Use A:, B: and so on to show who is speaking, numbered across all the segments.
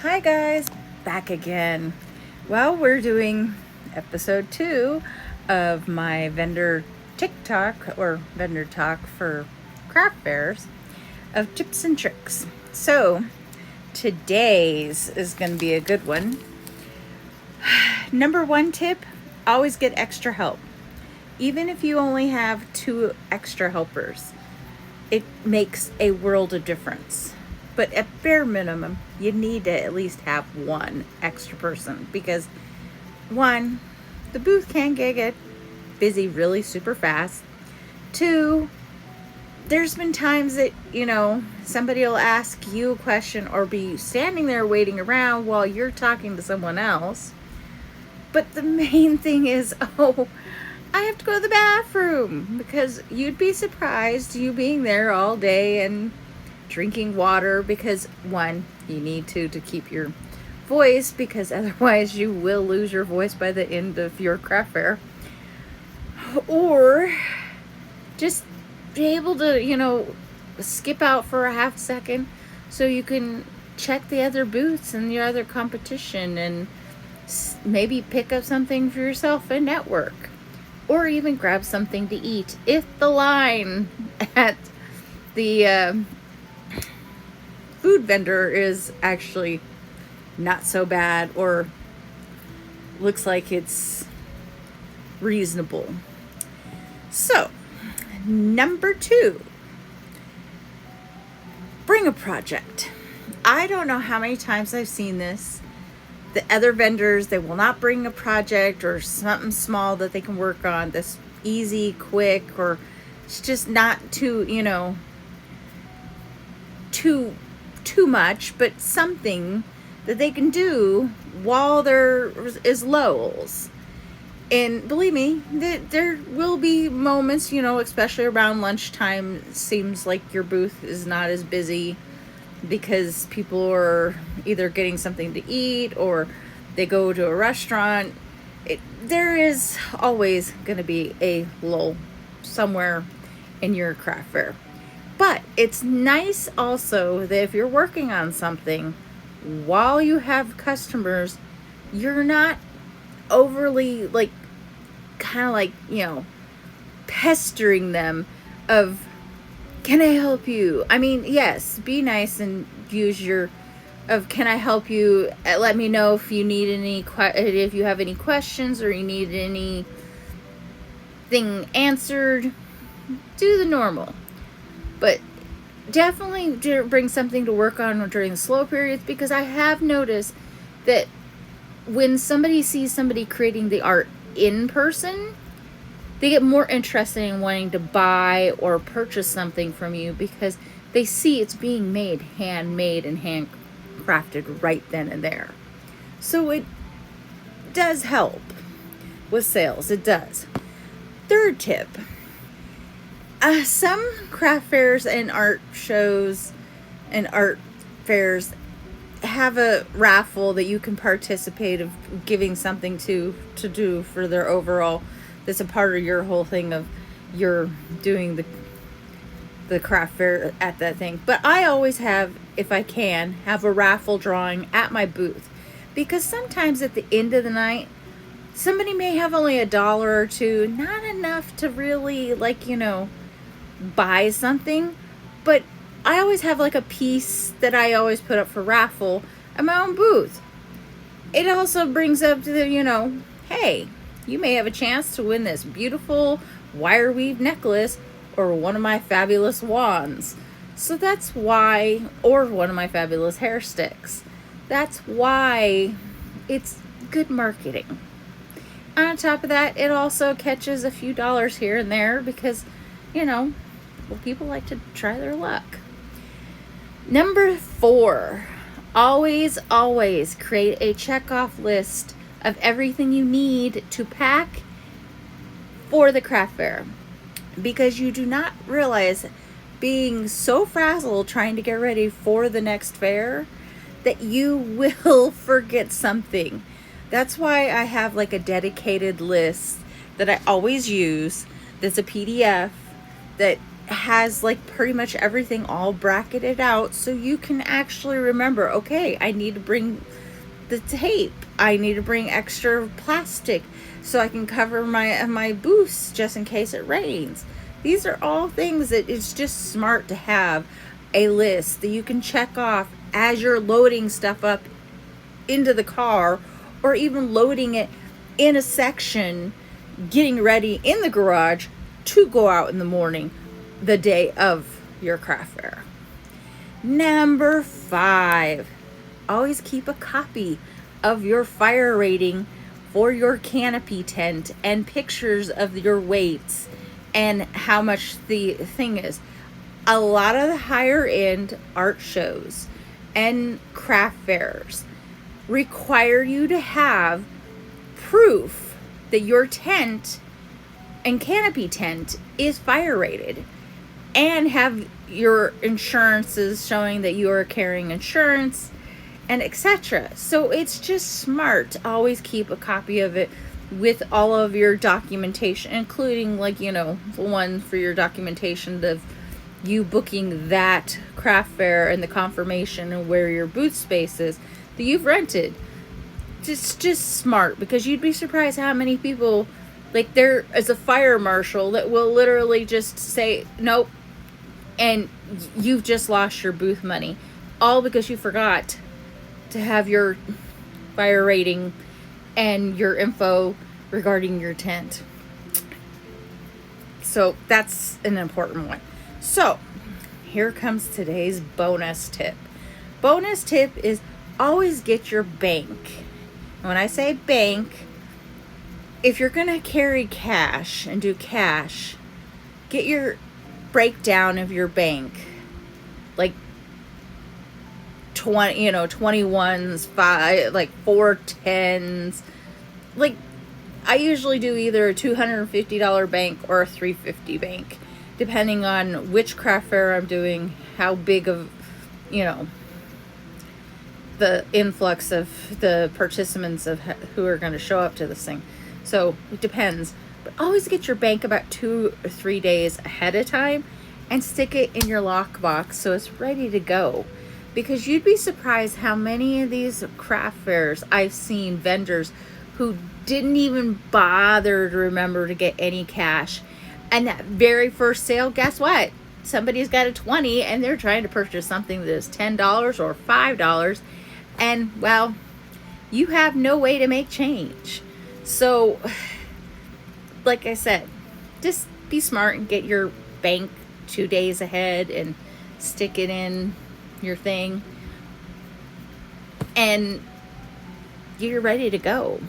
A: Hi guys, back again. Well, we're doing episode 2 of my vendor TikTok or vendor talk for craft fairs of tips and tricks. So, today's is going to be a good one. Number 1 tip, always get extra help. Even if you only have 2 extra helpers, it makes a world of difference. But at bare minimum, you need to at least have 1 extra person because 1, the booth can get busy really super fast. 2, there's been times that, somebody will ask you a question or be standing there waiting around while you're talking to someone else. But the main thing is, I have to go to the bathroom, because you'd be surprised you being there all day and drinking water because 1, you need to keep your voice, because otherwise you will lose your voice by the end of your craft fair. Or just be able to, skip out for a half second so you can check the other booths and your other competition and maybe pick up something for yourself and network. Or even grab something to eat if the line at the food vendor is actually not so bad or looks like it's reasonable. So, number 2, bring a project. I don't know how many times I've seen this. The other vendors, they will not bring a project or something small that they can work on that's easy, quick, or it's just not too much, but something that they can do while there is lulls. And believe me, there will be moments, especially around lunchtime, it seems like your booth is not as busy because people are either getting something to eat or they go to a restaurant. There is always going to be a lull somewhere in your craft fair. But it's nice also that if you're working on something while you have customers, you're not overly pestering them of, can I help you? I mean, yes, be nice and use can I help you? Let me know if you need if you have any questions or you need anything answered. Do the normal. But definitely bring something to work on during the slow periods, because I have noticed that when somebody sees somebody creating the art in person, they get more interested in wanting to buy or purchase something from you because they see it's being made, handmade and handcrafted right then and there. So it does help with sales. It does. 3rd tip. Some craft fairs and art shows and art fairs have a raffle that you can participate of giving something to do for their overall. That's a part of your whole thing of you're doing the craft fair at that thing. But I always have, if I can, have a raffle drawing at my booth, because sometimes at the end of the night, somebody may have only $1 or $2, not enough to really buy something, but I always have a piece that I always put up for raffle at my own booth. It also brings up to the, hey, you may have a chance to win this beautiful wire weave necklace or one of my fabulous wands. So that's why, or one of my fabulous hair sticks. That's why it's good marketing. On top of that, it also catches a few dollars here and there because, people like to try their luck. Number 4, always create a checkoff list of everything you need to pack for the craft fair, because you do not realize, being so frazzled trying to get ready for the next fair, that you will forget something. That's why I have a dedicated list that I always use, that's a PDF that has like pretty much everything all bracketed out so you can actually remember, okay, I need to bring the tape, I need to bring extra plastic so I can cover my booths just in case it rains. These are all things that it's just smart to have a list that you can check off as you're loading stuff up into the car, or even loading it in a section, getting ready in the garage to go out in the morning the day of your craft fair. Number 5, always keep a copy of your fire rating for your canopy tent and pictures of your weights and how much the thing is. A lot of the higher end art shows and craft fairs require you to have proof that your tent and canopy tent is fire rated, and have your insurances showing that you are carrying insurance and etc. So it's just smart to always keep a copy of it with all of your documentation, including like, the one for your documentation of you booking that craft fair and the confirmation of where your booth space is that you've rented. Just smart, because you'd be surprised how many people, like, there is a fire marshal that will literally just say nope, and you've just lost your booth money, all because you forgot to have your fire rating and your info regarding your tent. So that's an important one. So here comes today's bonus tip. Bonus tip is always get your bank. And when I say bank, if you're going to carry cash and do cash, get your breakdown of your bank. Like 21s, 5, like 4 10s. Like, I usually do either a $250 bank or a $350 bank, depending on which craft fair I'm doing, how big of, the influx of the participants of who are going to show up to this thing. So it depends. But always get your bank about 2 or 3 days ahead of time and stick it in your lockbox so it's ready to go. Because you'd be surprised how many of these craft fairs I've seen vendors who didn't even bother to remember to get any cash. And that very first sale, guess what? Somebody's got a 20 and they're trying to purchase something that is $10 or $5. And, well, you have no way to make change. So, like I said, just be smart and get your bank 2 days ahead and stick it in your thing. And you're ready to go.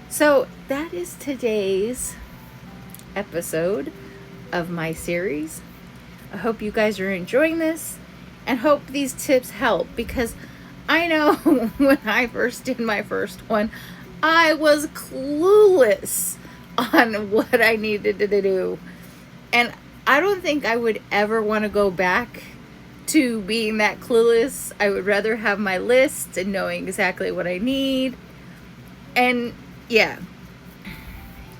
A: So, that is today's episode of my series. I hope you guys are enjoying this and hope these tips help, because I know when I first did my first one, I was clueless on what I needed to do. And I don't think I would ever want to go back to being that clueless. I would rather have my list and knowing exactly what I need. And yeah,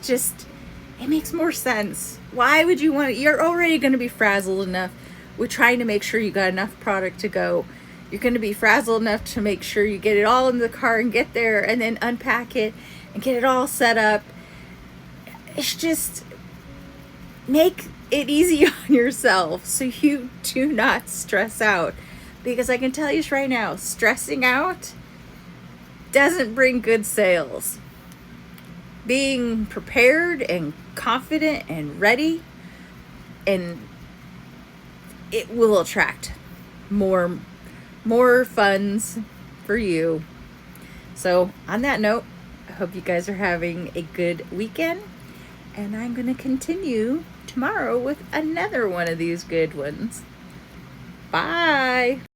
A: it makes more sense. Why would you want to? You're already going to be frazzled enough with trying to make sure you got enough product to go. You're going to be frazzled enough to make sure you get it all in the car and get there and then unpack it and get it all set up. It's just, make it easy on yourself so you do not stress out. Because I can tell you right now, stressing out doesn't bring good sales. Being prepared and confident and ready, and it will attract more funds for you. So on that note, I hope you guys are having a good weekend, and I'm going to continue tomorrow with another one of these good ones. Bye.